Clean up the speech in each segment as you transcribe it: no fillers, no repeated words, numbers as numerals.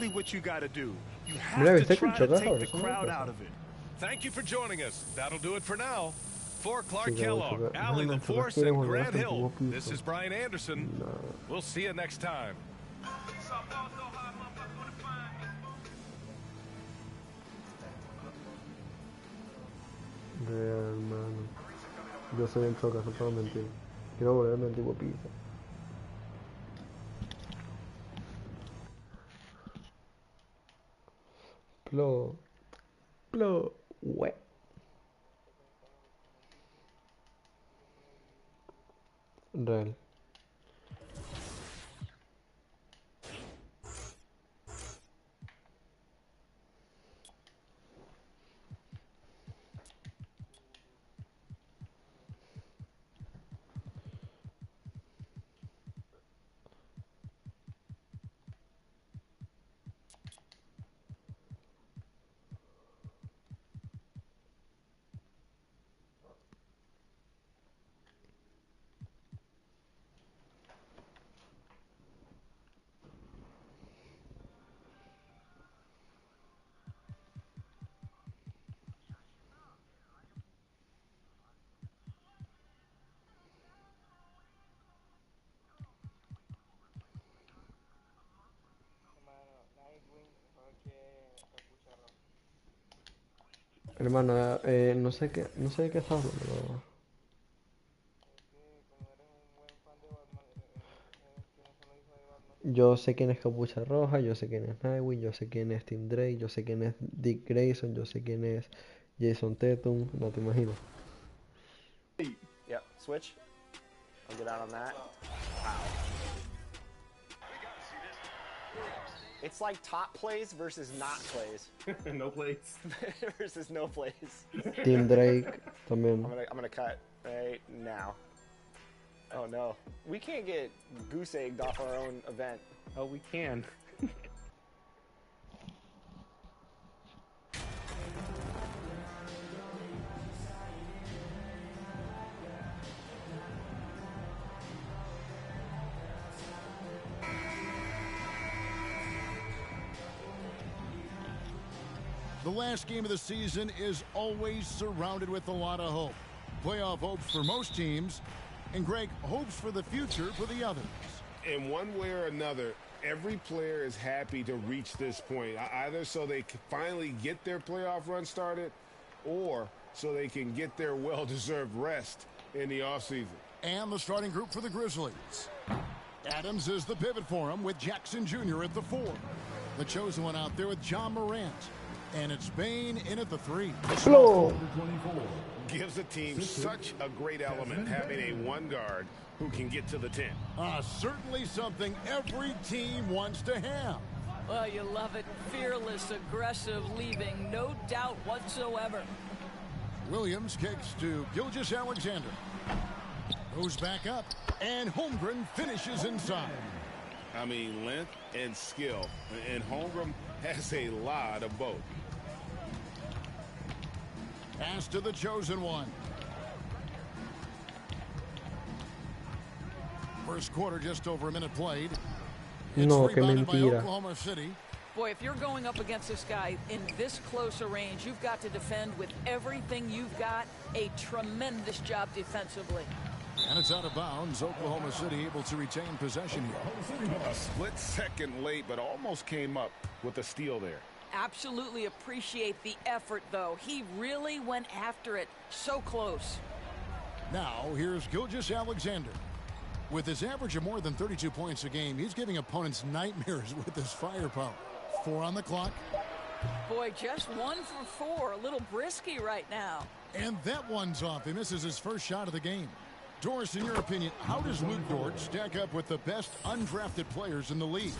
exactly what you got to do. You have to try to take the crowd out of it. Thank you for joining us. That'll do it for now. For Clark Kellogg, Allie LaForce, and Grant Hill, this is Brian Anderson. We'll see you next time. Real, mano. Yo soy el choca, eso es todo mentira. Quiero volverme el tipo pizza. Plo, wet. Real. Hermano, no sé de qué estás hablando. Yo sé quién es Capucha Roja, yo sé quién es Nightwing, yo sé quién es Tim Drake, yo sé quién es Dick Grayson, yo sé quién es Jason Tatum, no te imagino. Yep, switch. I'll get out on that. Wow. It's like top plays versus not plays. No plays. Versus no plays. Tim Drake también. I'm gonna cut right now. Oh no. We can't get goose egged off our own event. Oh, we can. The last game of the season is always surrounded with a lot of hope. Playoff hopes for most teams, and Greg, hopes for the future for the others. In one way or another, every player is happy to reach this point, either so they can finally get their playoff run started or so they can get their well-deserved rest in the offseason. And the starting group for the Grizzlies. Adams is the pivot for him with Jackson Jr. at the 4. The chosen one out there with John Morant. And it's Bane in at the 3. Gives the team such a great element having a one guard who can get to the 10. Certainly something every team wants to have. Well, you love it. Fearless, aggressive, leaving no doubt whatsoever. Williams kicks to Gilgeous-Alexander. Goes back up, and Holmgren finishes inside. I mean, length and skill, and Holmgren has a lot of both. Pass to the chosen one. First quarter, just over a minute played. No, qué mentira. Oklahoma City. Boy, if you're going up against this guy in this close a range, you've got to defend with everything you've got. A tremendous job defensively. And it's out of bounds. Oklahoma City able to retain possession here. A split second late, but almost came up with a steal there. Absolutely appreciate the effort, though. He really went after it. So close. Now, here's Gilgeous-Alexander. With his average of more than 32 points a game, he's giving opponents nightmares with his firepower. 4 on the clock. Boy, just 1 for 4. A little brisky right now. And that one's off. He misses his first shot of the game. Doris, in your opinion, how does Luke Dort stack up with the best undrafted players in the league?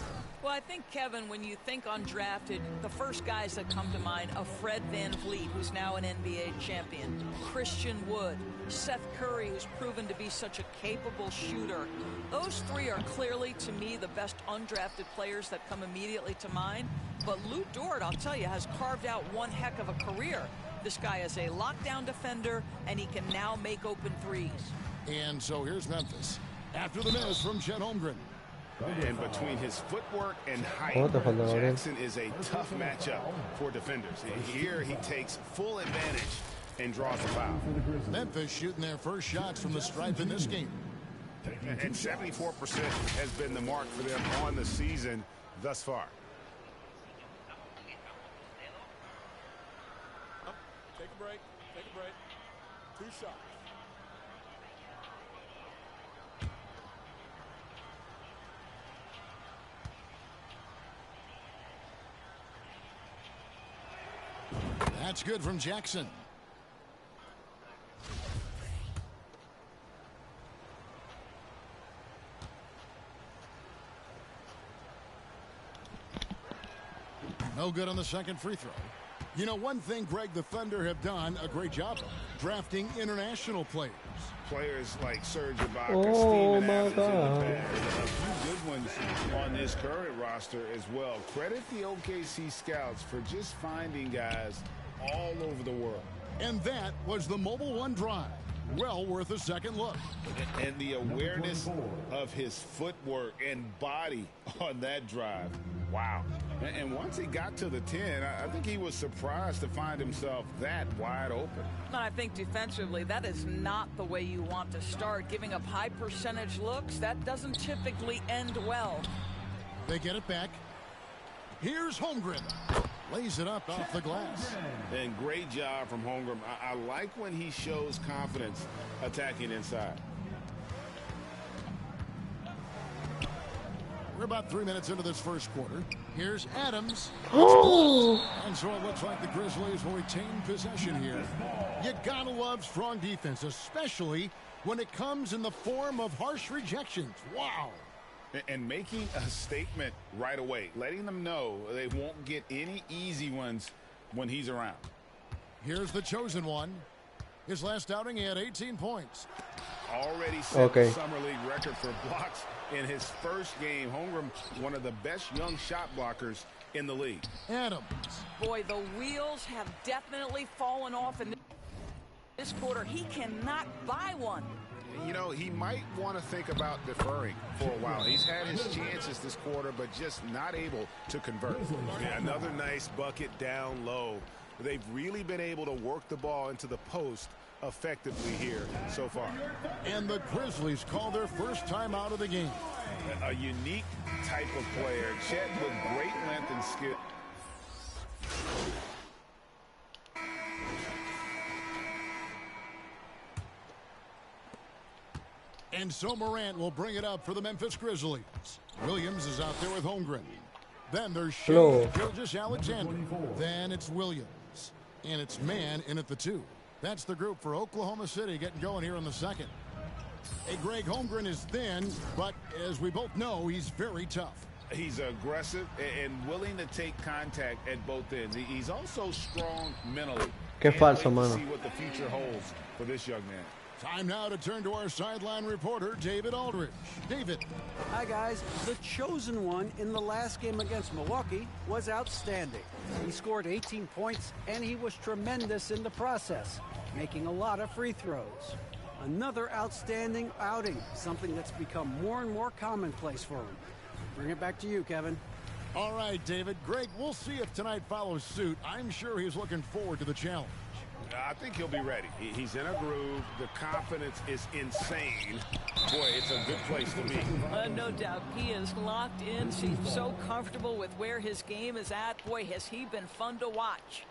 Well, I think, Kevin, when you think undrafted, the first guys that come to mind are Fred VanVleet, who's now an NBA champion, Christian Wood, Seth Curry, who's proven to be such a capable shooter. Those 3 are clearly, to me, the best undrafted players that come immediately to mind. But Luke Dort, I'll tell you, has carved out one heck of a career. This guy is a lockdown defender, and he can now make open threes. And so here's Memphis. After the miss from Chet Holmgren. And between his footwork and height, ¿Cómo te falta, Gabriel? Jackson is a tough matchup for defenders. Here he takes full advantage and draws a foul. Memphis shooting their first shots from the stripe in this game. And 74% has been the mark for them on the season thus far. Take a break. Take a break. 2 shots. That's good from Jackson. No good on the second free throw. You know, one thing Greg the Thunder have done a great job of, drafting international players. Players like Serge Ibaka, Oh Steven my Adams, God. and a few good ones on this current roster as well. Credit the OKC scouts for just finding guys all over the world. And that was the Mobile One drive. Well worth a second look. And the awareness of his footwork and body on that drive. Wow. And once he got to the 10, I think he was surprised to find himself that wide open. I think defensively, that is not the way you want to start. Giving up high percentage looks, that doesn't typically end well. They get it back. Here's Holmgren. Lays it up off the glass. And great job from Holmgren. I like when he shows confidence attacking inside. We're about 3 minutes into this first quarter. Here's Adams. And so it looks like the Grizzlies will retain possession here. You gotta love strong defense, especially when it comes in the form of harsh rejections. Wow. And making a statement right away, letting them know they won't get any easy ones when he's around. Here's the chosen one. His last outing, he had 18 points. Already set the Summer League record for blocks in his first game. Holmgren, one of the best young shot blockers in the league. Adams. Boy, the wheels have definitely fallen off in this quarter. He cannot buy one. You know, he might want to think about deferring for a while. He's had his chances this quarter, but just not able to convert. Yeah, another nice bucket down low. They've really been able to work the ball into the post effectively here so far. And the Grizzlies call their first time out of the game. A unique type of player. Chet with great length and skill. And so Morant will bring it up for the Memphis Grizzlies. Williams is out there with Holmgren. Then there's Shea Gilgeous-Alexander. Then it's Williams. And it's man in at the 2. That's the group for Oklahoma City getting going here in the second. Hey, Greg, Holmgren is thin, but as we both know, he's very tough. He's aggressive and willing to take contact at both ends. He's also strong mentally. Qué falso, mano. mano. See what the future holds for this young man. Time now to turn to our sideline reporter, David Aldridge. David. Hi, guys. The chosen one in the last game against Milwaukee was outstanding. He scored 18 points, and he was tremendous in the process, making a lot of free throws. Another outstanding outing, something that's become more and more commonplace for him. Bring it back to you, Kevin. All right, David. Greg, we'll see if tonight follows suit. I'm sure he's looking forward to the challenge. I think he'll be ready. He's in a groove. The confidence is insane. Boy, it's a good place to be. No doubt. He is locked in. Seems so comfortable with where his game is at. Boy, has he been fun to watch.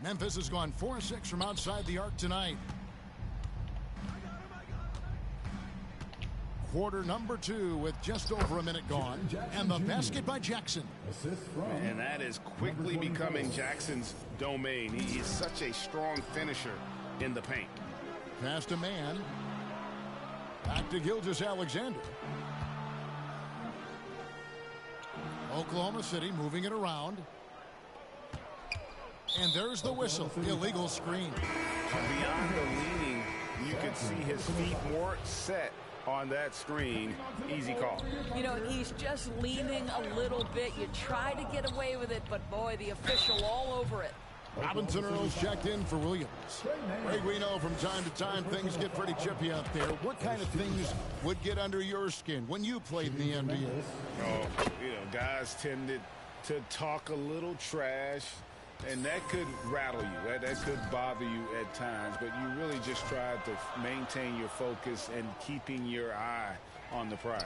Memphis has gone 4-6 from outside the arc tonight. Quarter number 2 with just over a minute gone. And the basket by Jackson. And that is quickly becoming Jackson's domain. He is such a strong finisher in the paint. Past a man. Back to Gilgeous-Alexander. Oklahoma City moving it around. And there's the whistle. Illegal screen. Beyond the leaning, you could see his feet more set on that screen. Easy call. You know, he's just leaning a little bit. You try to get away with it, but boy, the official all over it. Robinson Earls checked in for Williams. Greg, we know from time to time things get pretty chippy out there. What kind of things would get under your skin when you played in the NBA? Oh, guys tended to talk a little trash, and that could rattle you. That could bother you at times, but you really just tried to maintain your focus and keeping your eye on the prize.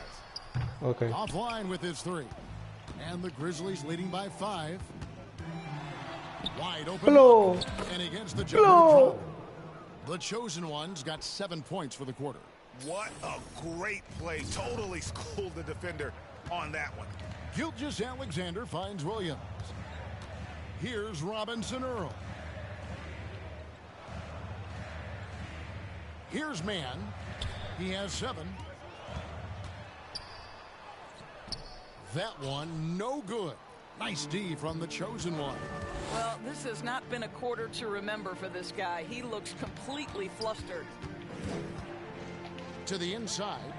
Okay. Offline with his 3. And the Grizzlies leading by 5. Wide open. Hello. And against the Hello. The chosen ones got 7 points for the quarter. What a great play. Totally schooled the defender on that one. Gilgeous-Alexander finds Williams. Here's Robinson Earl. Here's Mann. He has 7. That one, no good. Nice D from the chosen one. Well, this has not been a quarter to remember for this guy. He looks completely flustered. To the inside.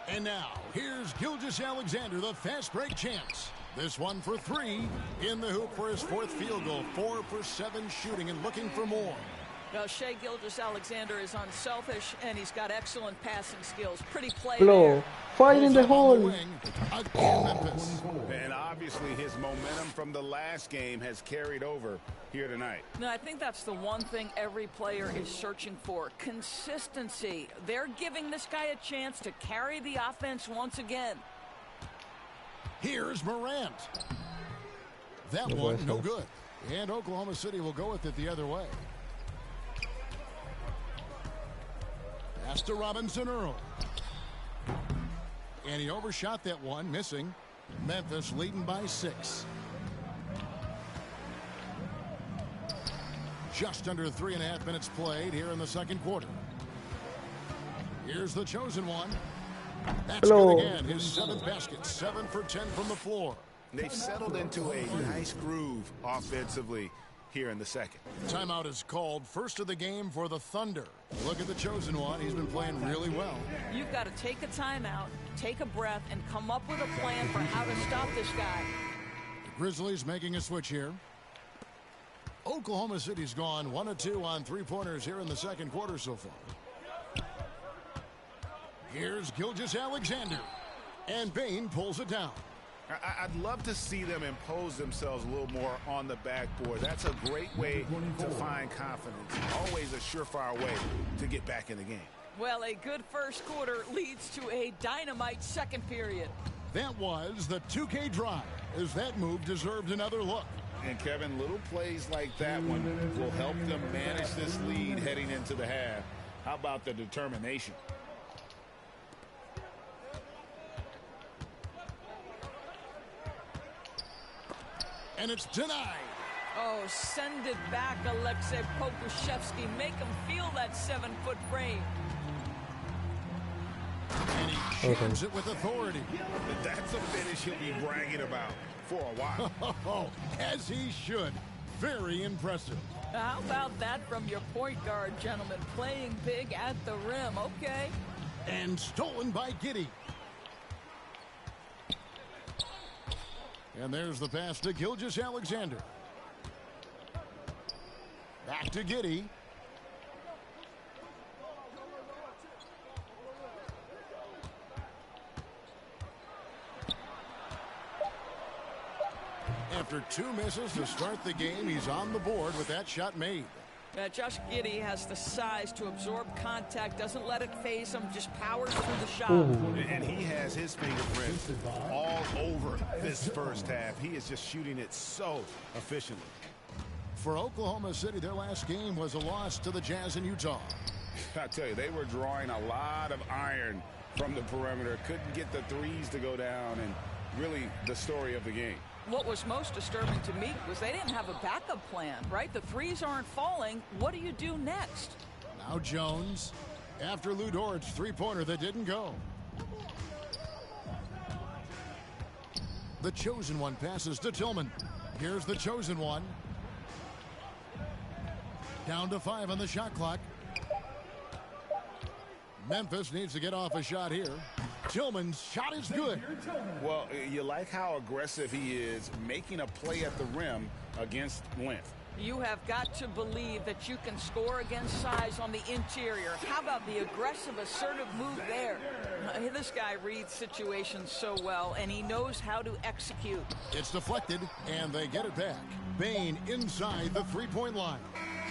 And now, here's Gilgeous-Alexander, the fast break chance. This one for 3 in the hoop for his 4th field goal. 4 for 7 shooting and looking for more. Well, Shai Gilgeous-Alexander is unselfish, and he's got excellent passing skills. Pretty play Hello. there. Fire in the hole. And obviously his momentum from the last game has carried over here tonight. No, I think that's the one thing every player is searching for. Consistency. They're giving this guy a chance to carry the offense once again. Here's Morant. That one, no good. And Oklahoma City will go with it the other way. Pass to Robinson Earl. And he overshot that one, missing. Memphis leading by 6. Just under 3.5 minutes played here in the second quarter. Here's the chosen one. That's good again. His 7th basket. 7 for 10 from the floor. They've settled into a nice groove offensively here in the second. Timeout is called. First of the game for the Thunder. Look at the chosen one. He's been playing really well. You've got to take a timeout, take a breath, and come up with a plan for how to stop this guy. The Grizzlies making a switch here. Oklahoma City's gone 1 of 2 on 3-pointers here in the second quarter so far. Here's Gilgeous-Alexander. And Bain pulls it down. I'd love to see them impose themselves a little more on the backboard. That's a great way to find confidence. Always a surefire way to get back in the game. Well, a good first quarter leads to a dynamite second period. That was the 2K drive, as that move deserved another look. And Kevin, little plays like that one will help them manage this lead heading into the half. How about the determination? And it's denied. Oh, send it back, Alexei Pokusevski. Make him feel that 7-foot frame. And he jams it with authority. That's a finish he'll be bragging about for a while. As he should. Very impressive. How about that from your point guard, gentlemen? Playing big at the rim. Okay. And stolen by Giddey. And there's the pass to Gilgeous-Alexander. Back to Giddey. After 2 misses to start the game, he's on the board with that shot made. Josh Giddey has the size to absorb contact, doesn't let it phase him, just powers through the shot. And he has his fingerprints all over this first half. He is just shooting it so efficiently. For Oklahoma City, their last game was a loss to the Jazz in Utah. I tell you, they were drawing a lot of iron from the perimeter. Couldn't get the threes to go down, and really the story of the game. What was most disturbing to me was they didn't have a backup plan, right? The threes aren't falling. What do you do next? Now Jones, after Lou Dort's 3-pointer that didn't go. The chosen one passes to Tillman. Here's the chosen one. Down to 5 on the shot clock. Memphis needs to get off a shot here. Tillman's shot is good. Well, you like how aggressive he is making a play at the rim against length. You have got to believe that you can score against size on the interior. How about the aggressive, assertive move there? This guy reads situations so well, and he knows how to execute. It's deflected, and they get it back. Bain inside the three-point line.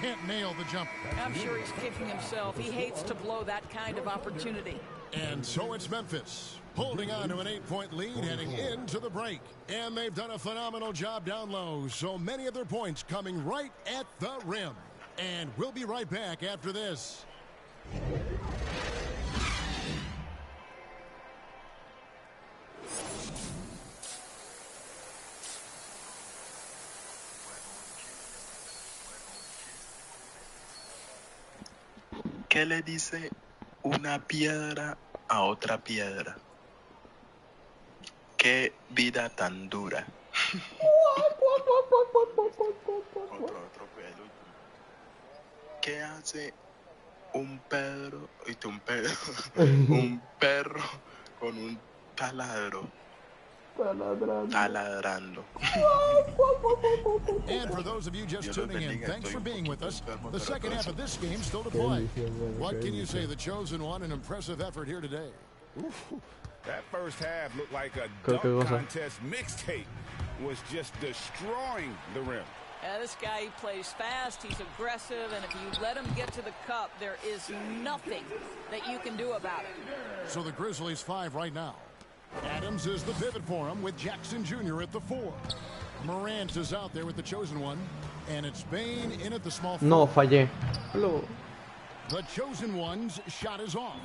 Can't nail the jumper. I'm sure he's kicking himself. He hates to blow that kind of opportunity. And so it's Memphis, holding on to an 8-point lead heading into the break. And they've done a phenomenal job down low, so many of their points coming right at the rim. And we'll be right back after this. ¿Qué le dice una piedra a otra piedra? Qué vida tan dura. Otro pelo. ¿Qué hace un perro un perro con un taladro? Taladrando. And for those of you just tuning in, thanks for being with us. The second half of this game still to play. What can you say? The chosen one, an impressive effort here today. Ooh, that first half looked like a dunk contest mixtape. Was just destroying the rim. This guy, he plays fast, he's aggressive, and if you let him get to the cup, there is nothing that you can do about it. So the Grizzlies 5 right now. Adams is the pivot for him with Jackson Jr. at the 4. Morant is out there with the chosen one, and it's Bain in at the small 4. No, fallé. Hello. The chosen one's shot is off.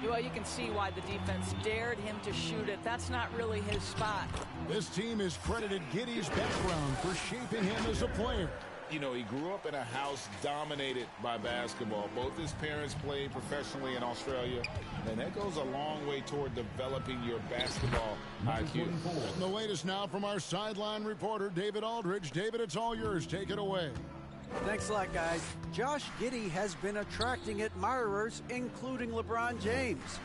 Well, you can see why the defense dared him to shoot it. That's not really his spot. This team has credited Giddey's background for shaping him as a player. You know, he grew up in a house dominated by basketball. Both his parents played professionally in Australia, and that goes a long way toward developing your basketball IQ. And the latest now from our sideline reporter, David Aldridge. David, it's all yours. Take it away. Thanks a lot, guys. Josh Giddey has been attracting admirers, including LeBron James.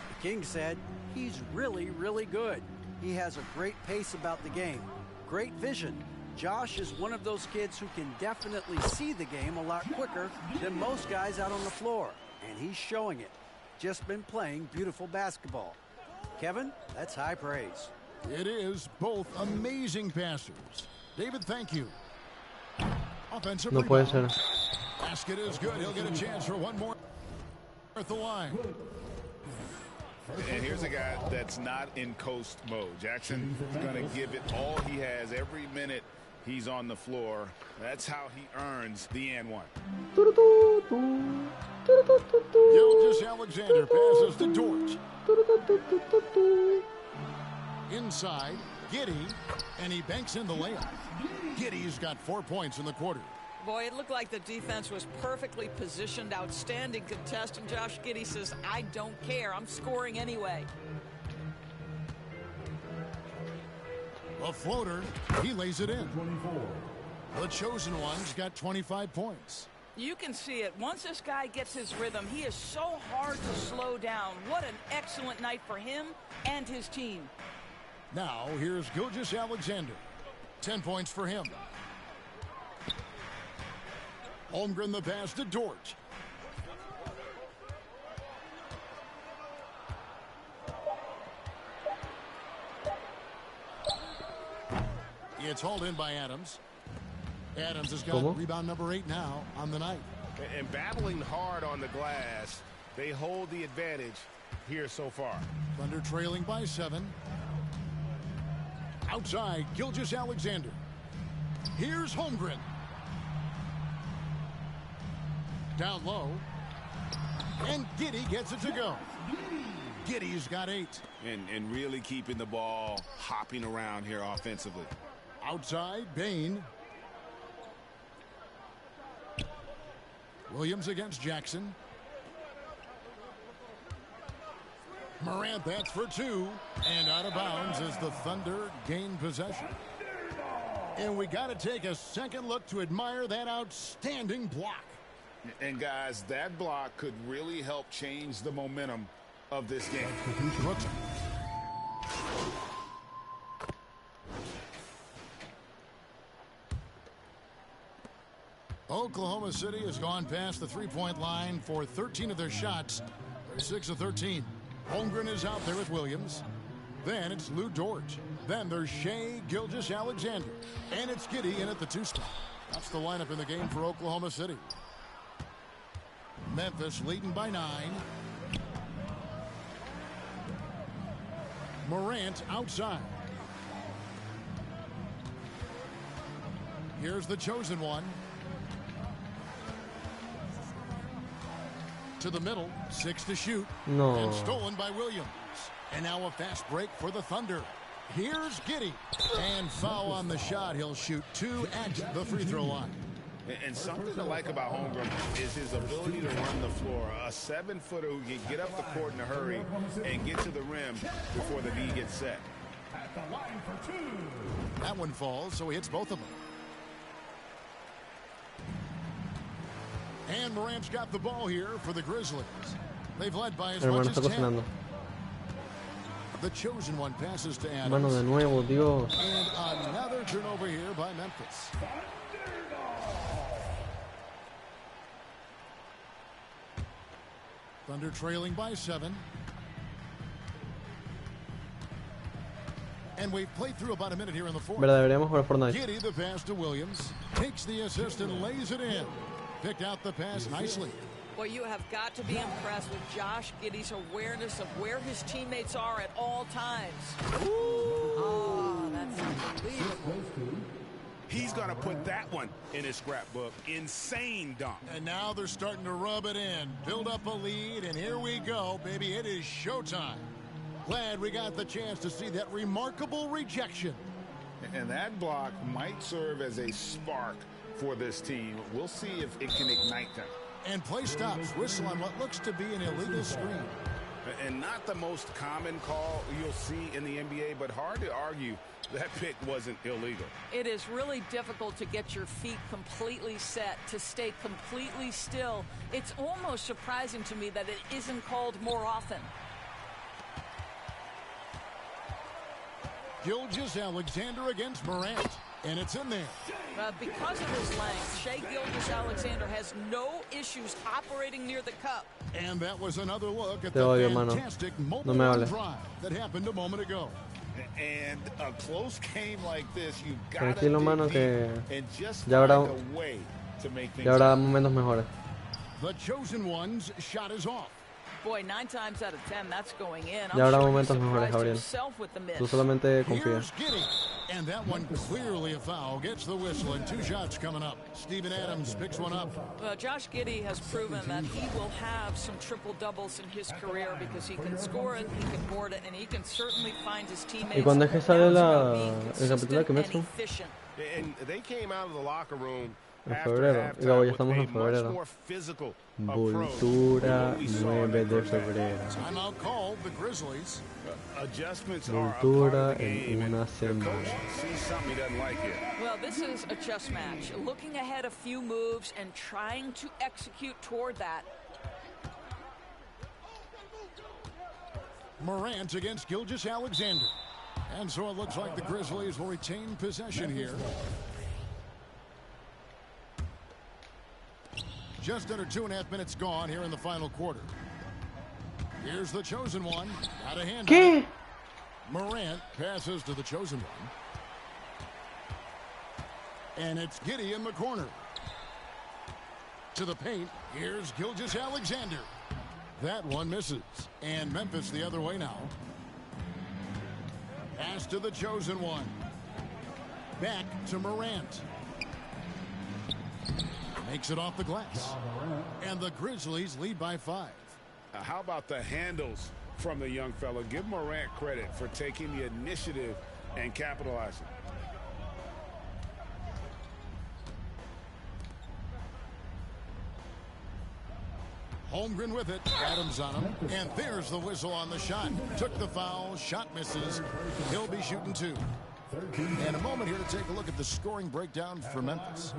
The King said he's really, really good. He has a great pace about the game, great vision. Josh is one of those kids who can definitely see the game a lot quicker than most guys out on the floor, and he's showing it. Just been playing beautiful basketball. Kevin, that's high praise. It is. Both amazing passers. David, thank you. Offensive No puede rebound. ser. Basket is good. He'll get a chance for one more at the line. And here's a guy that's not in coast mode. Jackson is going to give it all he has every minute he's on the floor. That's how he earns the and one. Gilgeous-Alexander passes to Dort. Inside, Giddey, and he banks in the layup. Giddey's got 4 points in the quarter. Boy, it looked like the defense was perfectly positioned, outstanding contest, and Josh Giddey says, I don't care, I'm scoring anyway. A floater, he lays it in. The chosen one's got 25 points. You can see it. Once this guy gets his rhythm, he is so hard to slow down. What an excellent night for him and his team. Now, here's Gilgeous-Alexander. 10 points for him. Holmgren the pass to Dort. It's hauled in by Adams. Adams has got rebound number 8 now on the night. And battling hard on the glass, they hold the advantage here so far. Thunder trailing by 7. Outside, Gilgeous-Alexander. Here's Holmgren. Down low. And Giddey gets it to go. Giddey's got 8. And really keeping the ball hopping around here offensively. Outside, Bain. Williams against Jackson. Morant, that's for 2. And out of bounds as the Thunder gain possession. And we got to take a second look to admire that outstanding block. And guys, that block could really help change the momentum of this game. Oklahoma City has gone past the three-point line for 13 of their shots. They're 6 of 13. Holmgren is out there with Williams. Then it's Lou Dort. Then there's Shai Gilgeous-Alexander. And it's Giddey in at the 2 spot. That's the lineup in the game for Oklahoma City. Memphis leading by 9. Morant outside. Here's the chosen one. To the middle, 6 to shoot. No. And stolen by Williams. And now a fast break for the Thunder. Here's Giddey. And foul on the shot. He'll shoot 2 at the free throw line. And something to like about Holmgren is his ability to run the floor. A 7-footer who can get up the court in a hurry and get to the rim before the D gets set. At the line for 2. That one falls, so he hits both of them. And Morant's got the ball here for the Grizzlies. They've led by as much as 10. The chosen one passes to Adams. Mano de nuevo, Dios. And another turnover here by Memphis. Thunder trailing by 7. And we've played through about a minute here in the fourth. Deberíamos jugar Fortnite. Giddey, the pass to Williams. Takes the assist and lays it in. Picked out the pass nicely. Well, you have got to be impressed with Josh Giddey's awareness of where his teammates are at all times. Oh, that's unbelievable. He's going to put that one in his scrapbook. Insane dunk. And now they're starting to rub it in. Build up a lead, and here we go, baby. It is showtime. Glad we got the chance to see that remarkable rejection. And that block might serve as a spark for this team. We'll see if it can ignite them. And play stops. Whistle on what looks to be an illegal screen. And not the most common call you'll see in the NBA, but hard to argue that pick wasn't illegal. It is really difficult to get your feet completely set, to stay completely still. It's almost surprising to me that it isn't called more often. Gilgeous-Alexander against Morant. And it's in there. Because of his length, Shai Gilgeous-Alexander has no issues operating near the cup. And that was another look at the fantastic mobile drive that happened a moment ago. And a close game like this, you got Tranquilo, mano, que and just ya habrá, find a way to make things ya habrá momentos mejores. The chosen one's shot is off. Boy, 9 times out of 10, that's going in. Ya habrá momentos mejores, Gabriel. Tú solamente confía. And that one clearly a foul. Gets the whistle, and 2 shots coming up. Steven Adams picks one up. Well, Josh Giddey has proven that he will have some triple-doubles in his career because he can score it, he can board it, and he can certainly find his teammates. ¿Y cuándo es que sale el capítulo de Kimetsu? And they came out of the locker room En febrero. Digo, ya estamos en febrero. Vultura 9 de febrero. Vultura en una semana. Well, this is a chess match. Looking ahead a few moves and trying to execute toward that. Morant against Gilgeous-Alexander. And so it looks like the Grizzlies will retain possession here. Just under 2.5 minutes gone here in the final quarter. Here's the chosen one. Out of hand. ¿Qué? Morant passes to the chosen one. And it's Giddey in the corner. To the paint. Here's Gilgeous-Alexander. That one misses. And Memphis the other way now. Pass to the chosen one. Back to Morant. Makes it off the glass. And the Grizzlies lead by 5. How about the handles from the young fella? Give Morant credit for taking the initiative and capitalizing. Holmgren with it. Adams on him. And there's the whistle on the shot. Took the foul. Shot misses. He'll be shooting 2. And a moment here to take a look at the scoring breakdown for Memphis.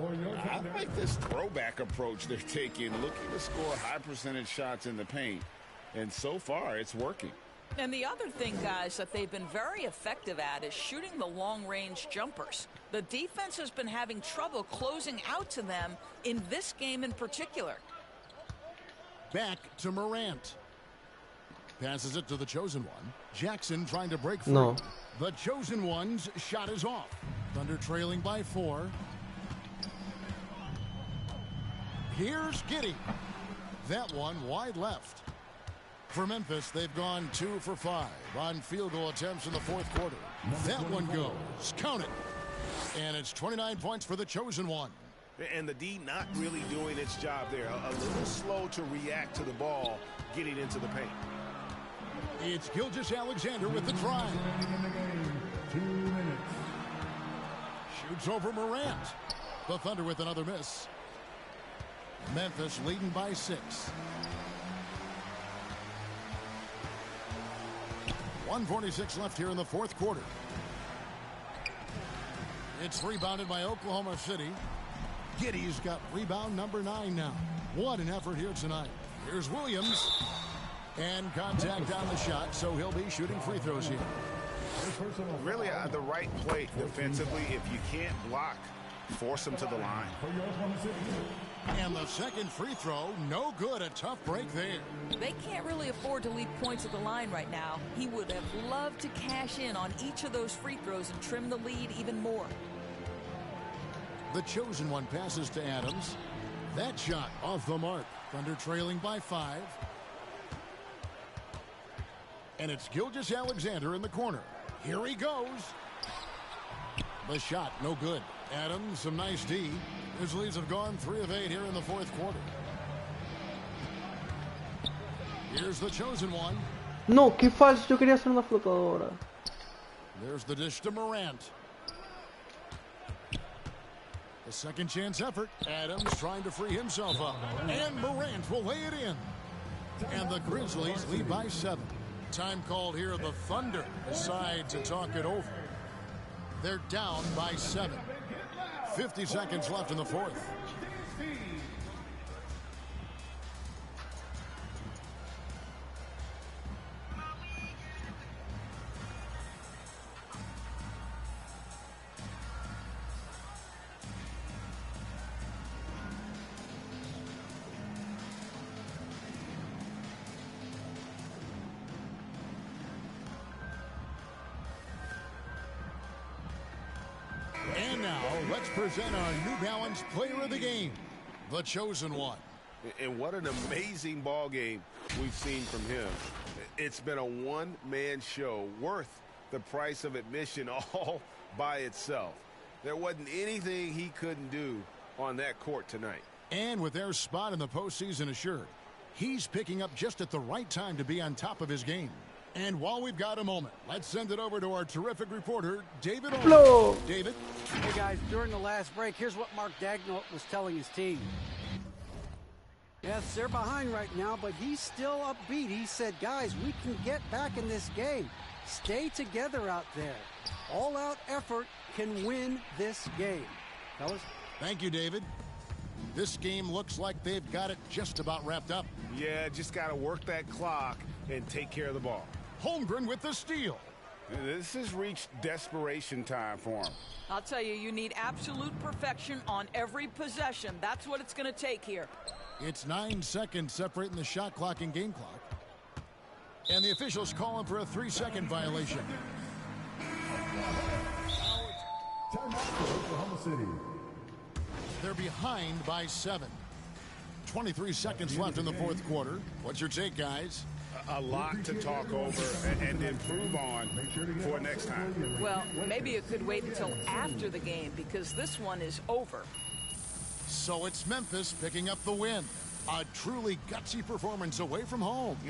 I like this throwback approach they're taking, looking to score high percentage shots in the paint. And so far, it's working. And the other thing, guys, that they've been very effective at is shooting the long-range jumpers. The defense has been having trouble closing out to them in this game in particular. Back to Morant. Passes it to the chosen one. Jackson trying to break free. No. The chosen one's shot is off. Thunder trailing by 4. Here's Giddey. That one wide left. For Memphis, they've gone 2 for 5 on field goal attempts in the fourth quarter. That one goes. Count it. And it's 29 points for the chosen one. And the D not really doing its job there. A little slow to react to the ball getting into the paint. It's Gilgeous-Alexander with the drive. 2 minutes. Shoots over Morant. The Thunder with another miss. Memphis leading by 6. 1:46 left here in the fourth quarter. It's rebounded by Oklahoma City. Giddey's got rebound number 9 now. What an effort here tonight. Here's Williams. And contact on the shot, so he'll be shooting free throws here. Really the right play defensively. If you can't block, force them to the line. And the second free throw, no good. A tough break there. They can't really afford to leave points at the line right now. He would have loved to cash in on each of those free throws and trim the lead even more. The chosen one passes to Adams. That shot off the mark. Thunder trailing by 5. And it's Gilgeous-Alexander in the corner. Here he goes. The shot, no good. Adams, some nice D. His leads have gone 3 of 8 here in the fourth quarter. Here's the chosen one. No, qué falso. Yo quería hacer una flotadora. There's the dish to Morant. A second chance effort. Adams trying to free himself up. And Morant will lay it in. And the Grizzlies lead by 7. Time called here. The Thunder decide to talk it over. They're down by 7. 50 seconds left in the fourth. And now, let's present our New Balance Player of the Game, the chosen one. And what an amazing ball game we've seen from him. It's been a one-man show worth the price of admission all by itself. There wasn't anything he couldn't do on that court tonight. And with their spot in the postseason assured, he's picking up just at the right time to be on top of his game. And while we've got a moment, let's send it over to our terrific reporter, David. David. Hey, guys, during the last break, here's what Mark Dagnall was telling his team. Yes, they're behind right now, but he's still upbeat. He said, guys, we can get back in this game. Stay together out there. All-out effort can win this game. Fellas? Thank you, David. This game looks like they've got it just about wrapped up. Yeah, just got to work that clock and take care of the ball. Holmgren with the steal. This has reached desperation time for him. I'll tell you, you need absolute perfection on every possession. That's what it's going to take here. It's 9 seconds separating the shot clock and game clock. And the officials calling for a 3-second violation. Oklahoma City. They're behind by 7. 23 seconds left in the fourth quarter. What's your take, guys? A lot to talk over and improve on for next time. Well, maybe it could wait until after the game because this one is over. So it's Memphis picking up the win. A truly gutsy performance away from home.